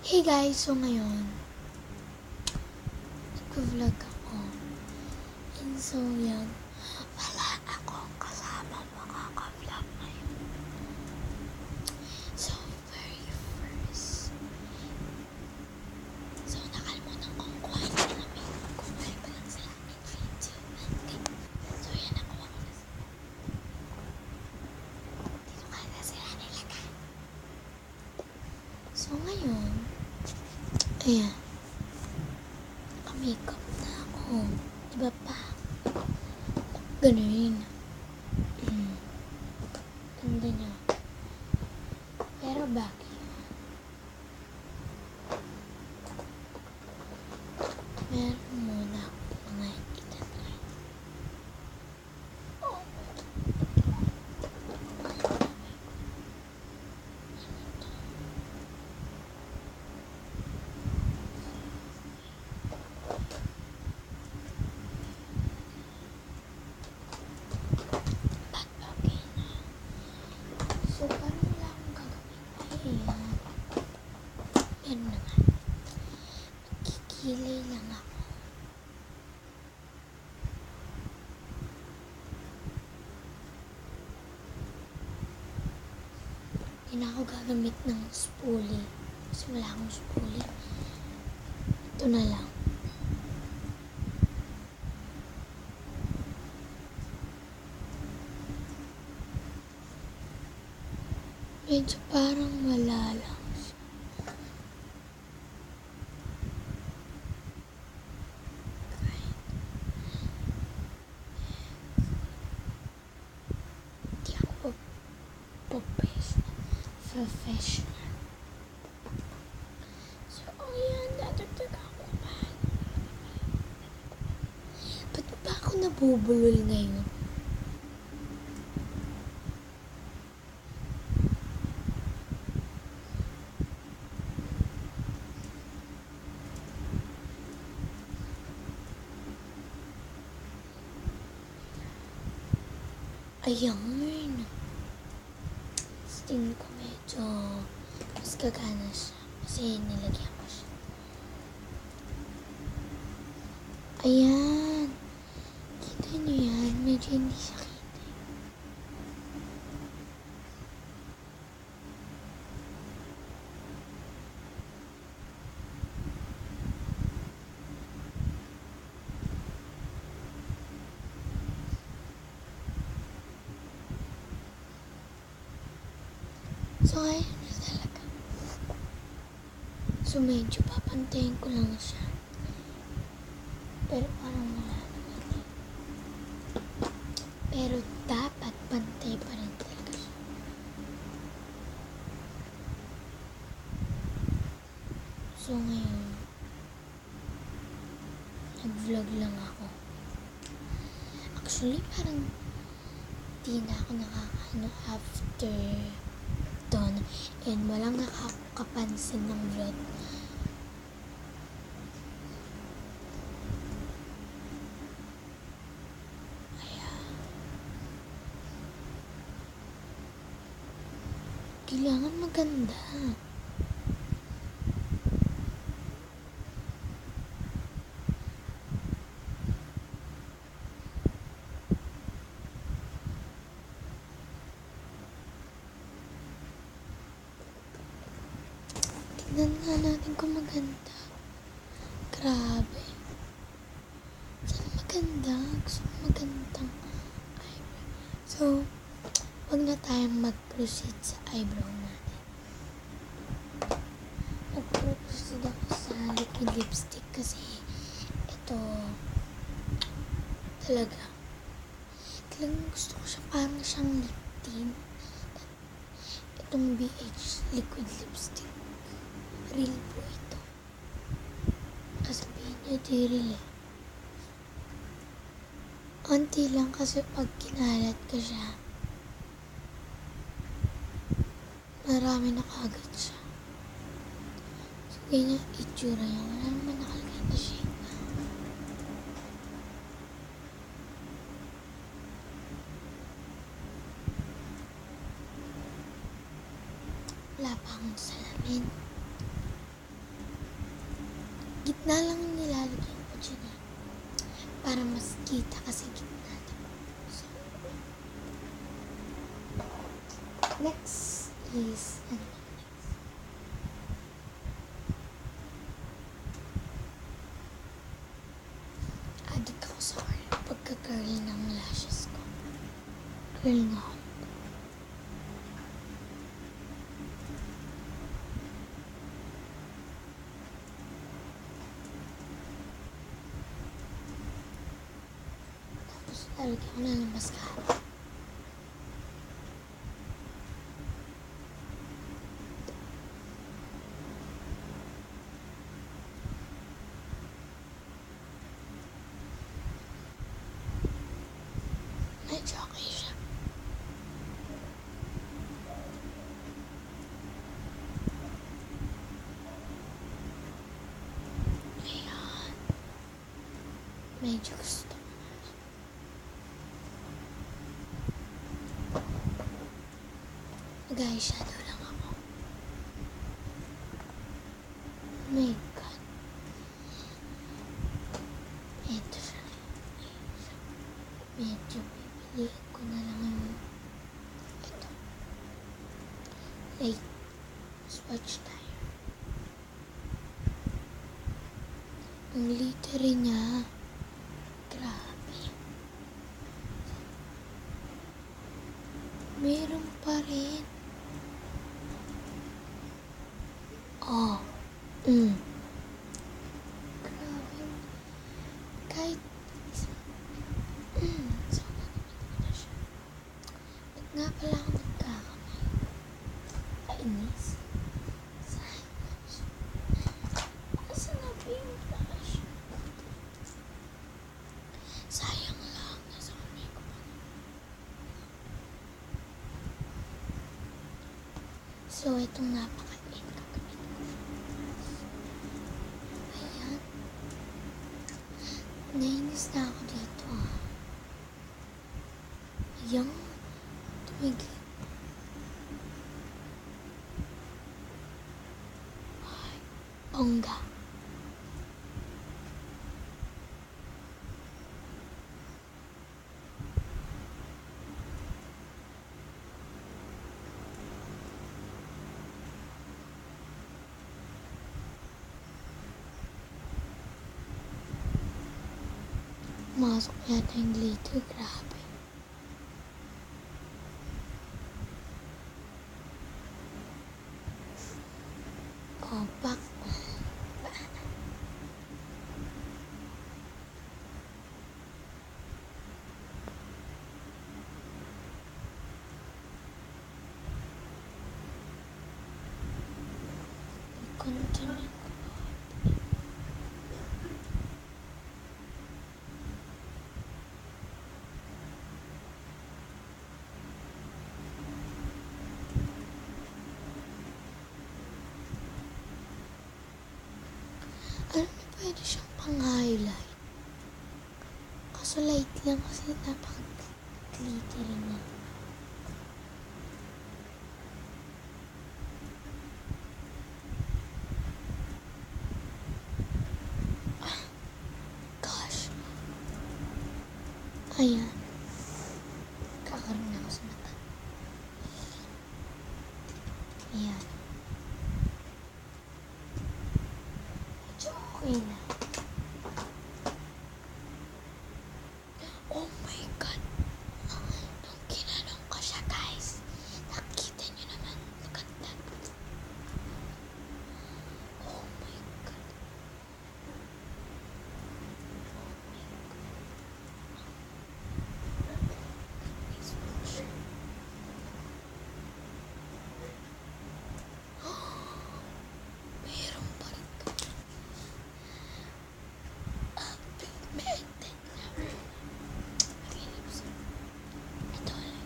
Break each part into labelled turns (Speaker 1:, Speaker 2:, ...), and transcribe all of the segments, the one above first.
Speaker 1: Hey guys, so ngayon, nag-vlog ako. And so yan, wala akong kasama makaka-vlog ngayon. So, very first. So, nakalimutan kong kuhain na namin. Kuhain pa lang sila in video. So, yan, nakuha ko na sila. Dito ka na sila nilagay. So, ngayon, ayan. Naka-makeup na ako. Diba pa? Ganun. Ganda niya. Pero bakit? Meron muna ako mga itatry. Oh. So, parang wala akong gagawin. Ayan. Yan naman. Magkikilay lang ako. Hindi na ako gagamit ng spoolie. Kasi wala akong spoolie. Ito na lang. Medyo parang wala lang siya. Hindi ako professional. So, ayan, dadagdag ako pa. Ba't ba ako nabubulol ngayon? Ayan. Tingin ko medyo mas gagana siya. Kasi nilagyan ko siya. Ayan. Kita niyo yan. Medyo hindi siya kita. So, ayan na talaga. So, medyo papantayin ko lang siya. Pero parang wala naman eh. Pero dapat pantay pa rin talaga siya. So, ngayon, nag-vlog lang ako. Actually, parang di na ako nakakaano after doon. And walang nakakapansin ng vlog. Ayan. Kailangan maganda. Tignan nga natin kung maganda. Grabe. Sana maganda. Gusto ko magandang eyebrow. So, wag na tayong mag-proceed sa eyebrow natin. Mag-proceed ako sa liquid lipstick kasi ito talagang gusto ko siya parang siyang lip tint. Itong BH liquid lipstick. Real po ito. Sabihin niyo di real eh. Unti lang kasi pag kinalat ko siya, marami na kagad siya. So, ganyan itsura niya. Wala naman nakalagay na shade na. Wala pa akong salamin. gitna lang nilalagyan ko dyan eh. Para mas kita kasi gitna. So, next is, addict ako sa pagka-curl ng lashes ko. Curl nga ako. Tapos lalagyan ko na ng mascara. Medyo okay siya. Ayan. Medyo gusto ko na. Mag-eyeshadow lang ako. Oh my God. Ito siya. Medyo pipiliin ko na lang yung ito. Light swatch tayo. Ang glittery niya. Grabe. Meron pa rin. Oh. Grabe. Kahit so, nagamit ko na siya. Ba't nga pala ako nagkakamay? Kainis. Saan na ba yung blush? Sayang lang. Nasa kamay ko pa. So, itong napaka-in gagawin ko. Ayan. Nainis na ako dito ah. Ayan. Tumigil. Ay, bongga. Masok yata yung glitter. Grabe. Oh, back. Continue. Alam niyo, pwede siyang pang-highlight. Kaso light lang kasi napaka-glittery niya. Gosh. Ayan. Kakaroon na ako sa mata. Ayan. Medyo okay na. Oh my God. Nung ginanong ko siya, guys. Nakita niyo naman. Look at that. Oh my God. Nice watch. Meron pa rin ka. Pigmented na. Lips. Ito ulit.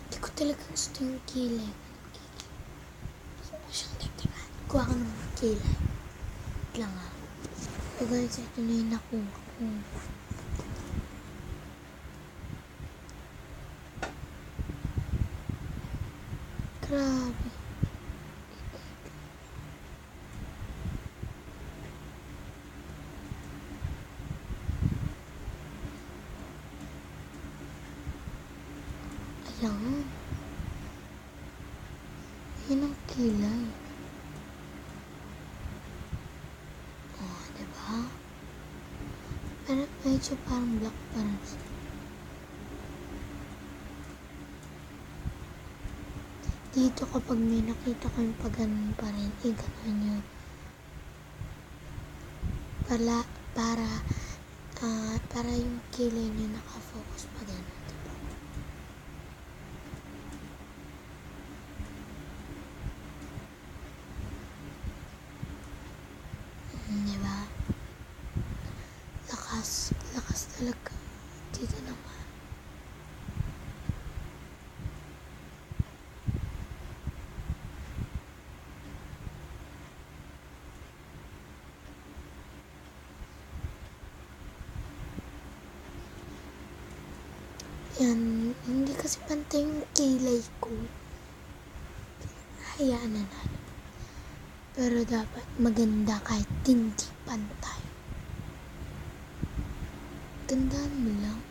Speaker 1: Hindi ko talaga gusto yung kilay. Gusto ko siyang dagdag. Kuha ko ng kilay. Wait lang ah. So guys, ito na yung nakuha ko. Grabe. Ayan. Ayan ang kilay. Oh, diba? Pero medyo parang black pa rin siya. Dito kapag may nakita ko yung pag-ganon pa rin, ganon yun. Para yung kilay niyo nakafocus pa ganon, diba? Diba? Lakas talaga. Dito naman. Yan, hindi kasi pantay yung kilay ko. Hayaan na natin. Pero dapat maganda kahit hindi pantay. Gandaan mo lang.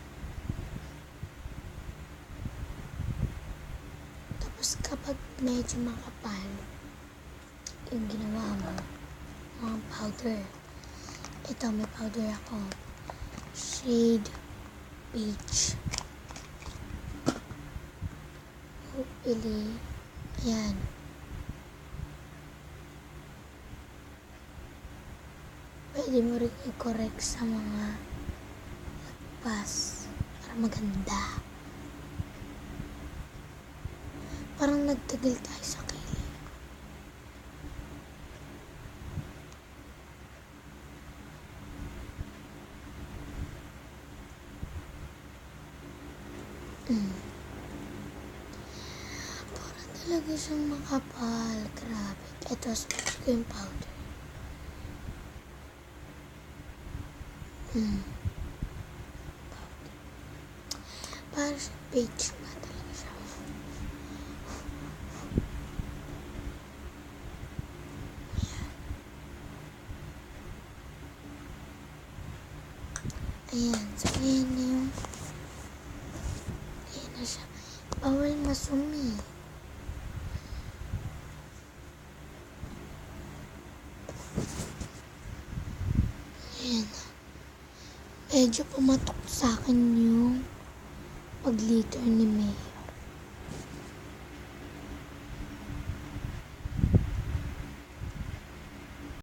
Speaker 1: Tapos kapag medyo makapal yung ginawa mo, mga powder. Ito, may powder ako. Shade Peach. Pili. Ayan. Pwede mo rin i-correct sa mga lagpas para maganda. Parang nagtagal tayo sa kilay. Parang talaga siyang makapal. Grabe. Ito, switch ko yung powder. Parang siyang page ba talaga siya. Ayan. So, ayan na yung ayan na siya. Bawal masumi. Ayan. Medyo pumatok sa akin yung pag-glitter ni May.